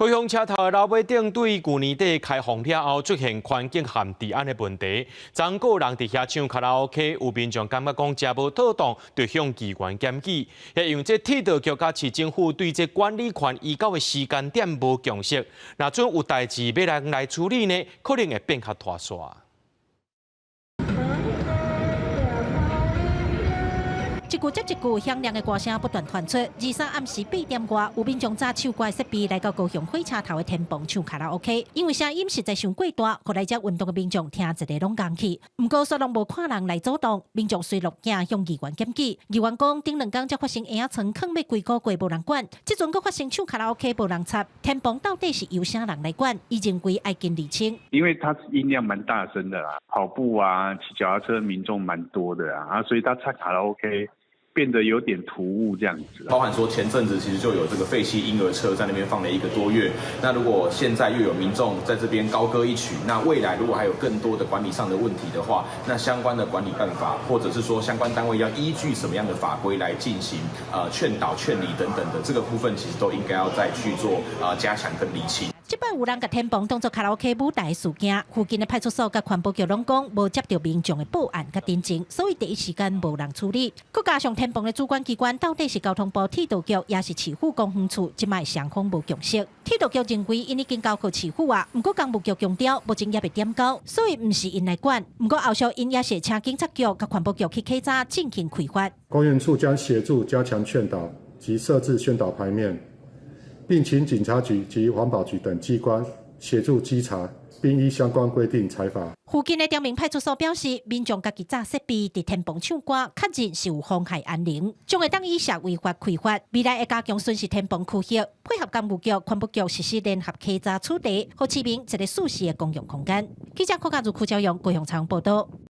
高雄车头的楼尾顶对去年底开放了后出现环境含治安的问题，曾个人伫遐唱卡拉 OK， 有民众感觉讲食无妥当，就向机关检举。也因为这铁道局甲市政府对这管理权移交的时间点无共识，若准有代志要人来处理呢，可能会变较拖沓。一句接一句响亮的歌声不断传出。23暗时8点外，有民众揸手怪设备来到高雄火车头的天棚唱卡拉 OK， 因为声音实在伤过大，互来遮运动的民众听一个拢讲去。不过虽然无看人来阻挡，民众随录影向议员检举。议员讲，顶2天才发生婴仔床坑要几个月无人管，即阵佫发生唱卡拉 OK 无人插，天棚到底是由啥人来管？伊认为爱经厘清。因为它音量蛮大声的啦，跑步啊、骑脚踏车的民众蛮多的啊，所以他唱卡拉 OK。变得有点突兀这样子，包含说前阵子其实就有这个废弃婴儿车在那边放了1个多月。那如果现在又有民众在这边高歌一曲，那未来如果还有更多的管理上的问题的话，那相关的管理办法，或者是说相关单位要依据什么样的法规来进行劝导、劝离等等的这个部分，其实都应该要再去做加强跟厘清。即摆有人甲天棚当作卡拉 OK 舞台事件，附近的派出所甲环保局拢讲无接到民众的报案甲တင်情，所以第一时间无人处理。佮加上天棚的主管机关到底是交通部铁道局，也是市府公园处，即摆双方无共识。铁道局认为因已经交给市府啊，不过工务局强调目前也未点交，所以唔是因来管。不过后续因也是请警察局甲环保局去稽查进行开发。公园处将协助加强劝导及设置宣导牌面。并请警察局及环保局等机关协助稽查，并依相关规定裁罚。附近的刁民派出所表示，民众家己炸设备伫天棚唱歌，确认是有妨害安宁，将会当以下违法开发。未来会加强巡视天棚区域，配合工务局、环保局实施联合稽查处理，和市民一个舒适的公用空间。记者柯家如、邱朝阳、高雄采访报道。